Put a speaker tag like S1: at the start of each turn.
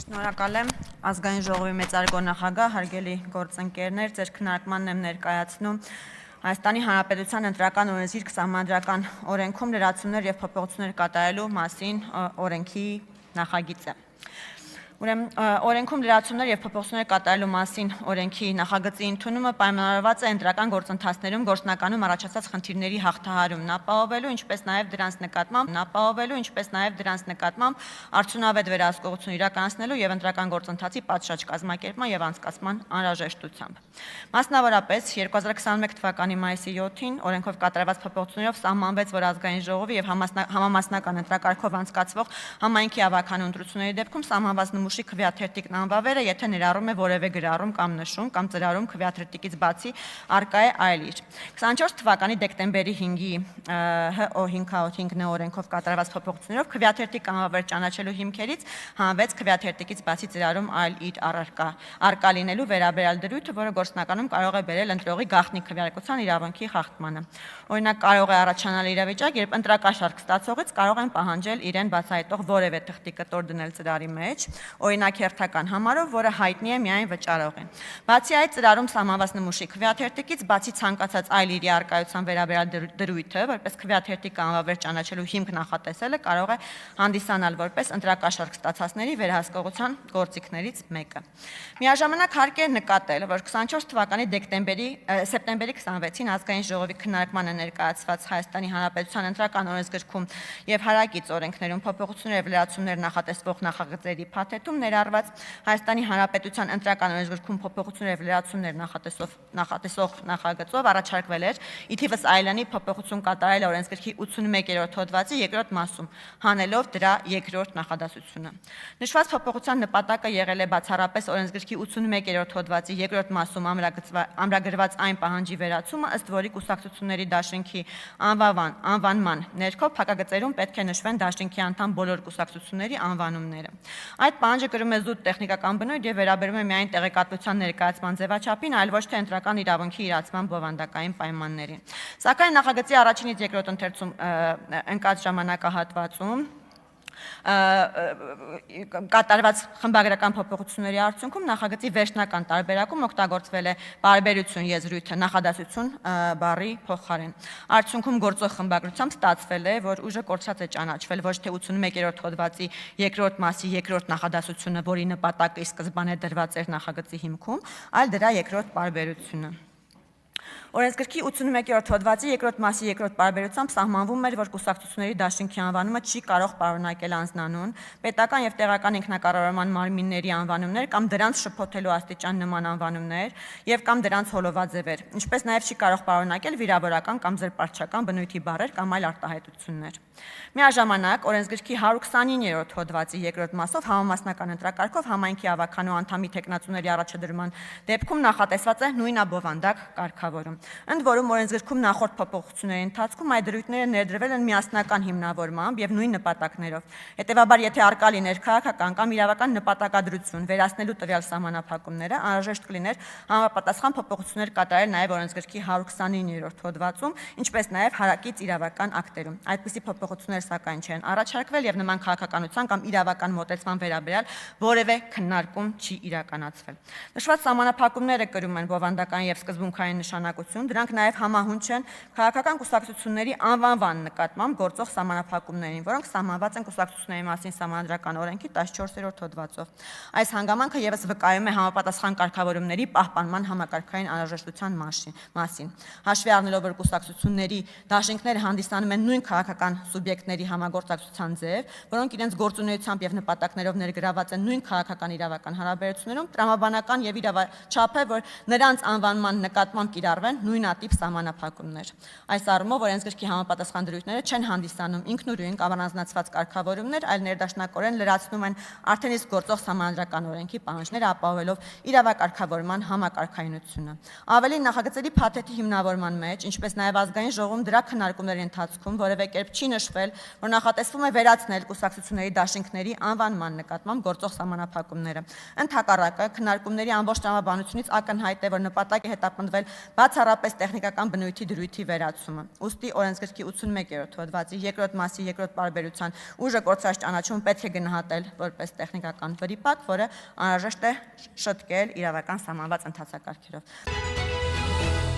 S1: Շնորհակալ եմ ազգային ժողովի մեծարգո նախագահ, հարգելի գործընկերներ, ձեր քննարկմանն եմ ներկայացնում Հայաստանի Հանրապետության ընտրական օրենսգիրք սահմանադրական օրենքում լրացումներ եւ փոփոխություններ կատարելու մասին օրենքի նախագիծը։ Ուրեմն օրենքում լրացումներ եւ փոփոխություններ կատարելու մասին օրենքի նախագծի ընդունումը պայմանավորված է ընտրական գործընթացներում գործնականում առաջացած խնդիրների հաղթահարումն ապահովելու, ինչպես նաեւ դրանց նկատմամբ արդյունավետ վերահսկողություն իրականացնելու եւ ընտրական գործընթացի պատշաճ կազմակերպման եւ անցկացման անհրաժեշտությամբ։ Մասնավորապես 2021 թվականի մայիսի 7-ին օրենքով կատարված փոփոխություններով սահմանվեց, որ ազգային ժողովի եւ համամասնական ընտրակարգով անցկացվող համայնքի ավականու ընտրությունների դեպքում սահմանված նմուշի քվեաթերթիկն անվավերը, եթե ներառում է որևէ գրառում կամ նշում կամ ծրարում քվեաթերթիկից բացի արկա է այլ իր։ 24 թվականի դեկտեմբերի 5-ի ՀՕ505 օրենքով կատարված փոփոխություններով քվեաթերթիկ անվավեր ճանաչելու հիմքերից հանվեց քվեաթերթիկից բացի ծրարում այլ իր արկա լինելու վերաբերյալ դրույթը, որը գործնականում կարող է բերել ընտրողի գաղտնի քվեարկության իրավունքի խախտմանը։ Օրինակ կարող է առաջանալ իրավիճակ, երբ ընտրակաշառք ստացողից կարող են պահանջել իրեն բացահայտող որևէ թղթի կտոր դնել ծրարի մեջ, օրինակ հերթական համարով, որը հայտնի է միայն վճարողին։ Բացի այդ, ծրարում սահմանված նմուշի քվեաթերթիկից բացի ցանկացած այլ իրի արկայության վերաբերյալ դրույթը, որպես քվեաթերթիկ անվավեր ճանաչելու հիմք նախատեսելը կարող է հանդիսանալ որպես ընտրակաշառք ստացածների վերահսկողության գործիքներից մեկը։ Միաժամանակ հարկ է նկատել, որ 24 թվականի սեպտեմբերի 26-ին ազգային ժողովի քննարկմանը ներկայացված Հայաստանի Հանրապետության ընտրական օրենսգրքում եւ հարակից օրենքներում փոփոխություններ եւ լրացումներ նախատեսվող նախագծերի փաթեթում ներառված Հայաստանի Հանրապետության ընտրական օրենսգրքում փոփոխություններ եւ լրացումներ նախատեսող նախագծով առաջարկվել էր ի թիվս այլանի փոփոխություն կատարել օրենսգրքի 81-րդ հոդվածի 2-րդ մասում, հանելով դրա 2-րդ նախադասությունը։ Նշված փոփոխության նպատակը եղել է բացառապես օրենսգրքի 81-րդ հոդվածի 2-րդ մասում ամրագրված այն պահանջի վերացումը, ըստ որի կուսակցությունների դաշինքի անվանման ներքո փակագծերում պետք է նշվեն դաշինքի անդամ բոլոր կուսակցությունների անվանումները։ Այդ պահանջը կրում է զուտ տեխնիկական բնույթ եւ վերաբերում է միայն տեղեկատվության ներկայացման ձևաչափին, այլ ոչ թե ընտրական իրավունքի իրացման բովանդակային պայմաններին։ Սակայն նախագծի առաջինից երկրորդ ընթերցում ընկած ժամանակահատվածում կատարված խմբագրական փոփոխությունների արդյունքում նախագծի վերջնական տարբերակում օգտագործվել է բարբերություն եզրույթը նախադասություն բառի փոխարեն։ Արդյունքում գործող խմբագրությամբ ստացվել է, որ ուժը կորցրած է ճանաչվել ոչ թե 81-րդ հոդվածի 2-րդ մասի 2-րդ նախադասությունը, որի նպատակը ի սկզբանե դրված էր նախագծի հիմքում, այլ դրա 2-րդ պարբերությունը։ Օրենսգրքի 81-րդ հոդվածի 2-րդ մասի 2-րդ պարբերությամբ սահմանվում էր, որ կուսակցությունների դաշինքի անվանումը չի կարող պարունակել անձնանուն, պետական եւ տեղական ինքնակառավարման մարմինների անվանումներ կամ դրանց շփոթելու աստիճան նման անվանումներ եւ կամ դրանց հոլովաձևեր, ինչպես նաեւ չի կարող պարունակել վիրավորական կամ զրպարտչական բնույթի բառեր կամ այլ արտահայտություններ։ Միաժամանակ օրենսգրքի 129-րդ հոդվածի 2-րդ մասով համամասնական ընտրակարգով համայնքի ավականու անդամի թեկնածուների առաջադրման դեպքում նախատեսված է նույնաբովանդակ կարգավորում։ Ընդ որում օրենսգրքում նախորդ փոփոխությունների ընթացքում այդ դրույթները ներդրվել են միասնական հիմնավորմամբ եւ նույն նպատակներով։ Հետևաբար, եթե արկա լիներ քաղաքական կամ իրավական նպատակադրություն վերացնելու տվյալ սահմանափակումները, անհրաժեշտ կլիներ համապատասխան փոփոխություններ կատարել նաեւ օրենսգրքի 129-րդ հոդվածում, ինչպես նաեւ հարակից իրավական ակտերում։ Այդպիսի փոփոխություններ սակայն չեն առաջարկվել եւ նման քաղաքականության կամ իրավական մոտեցման վերաբերյալ որևէ քննարկում չի իրականացվել։ Նշված սահմանափակումները կրում են բովանդակային եւ սկզբունքային նշանակություն, դրանք նաեւ համահունչ են քաղաքական կուսակցությունների անվանման նկատմամբ գործող սահմանափակումներին, որոնք սահմանված են կուսակցությունների մասին սահմանադրական օրենքի 14-րդ հոդվածով։ Այս հանգամանքը եւս վկայում է համապատասխան կարգավորումների պահպանման համակարգային անհրաժեշտության մասին։ Հաշվի առնելով, որ կուսակցությունների դաշինքները հանդիսանում են նույն քաղաքական սուբյեկտների համագործակցության ձև, որոնք իրենց գործունեությամբ եւ նպատակներով ներգրաված են նույն քաղաքական իրավական հարաբերություններում, տրամաբանական եւ իրավաչափ է, որ նրանց անվանման նկատմամբ կիրառվեն նույնատիպ սահմանափակումներ։ Այս առումով օրենսգրքի համապատասխան դրույթները չեն հանդիսանում ինքնուրույն կամ առանձնացված կարգավորումներ, այլ ներդաշնակորեն լրացնում են արդեն իսկ գործող սահմանադրական օրենքի պահանջները, ապահովելով իրավակարգավորման համակարգայնությունը։ Ավելին, նախագծերի փաթեթի հիմնավորման մեջ, ինչպես նաեւ ազգային ժողովում դրա քննարկումների ընթացքում որևէ կերպ չի նշվել, որ նախատեսվում է վերացնել կուսակցությունների դաշինքների անվանման նկատմամբ գործող սահմանափակումները։ Ընդհակառակը, քննարկումների ամբողջ տրամաբանությունից ակնհայտ է, որ նպատակ է հետապնդվել բացառապես առապես տեխնիկական բնույթի դրույթի վերացումը։ Ուստի օրենսգրքի 81-րդ հոդվածի 2-րդ մասի 2-րդ պարբերության ուժը կորցրած ճանաչումը պետք է գնահատել որպես տեխնիկական վրիպակ, որը անհրաժեշտ է շտկել իրավական սահմանված ընթացակարգերով։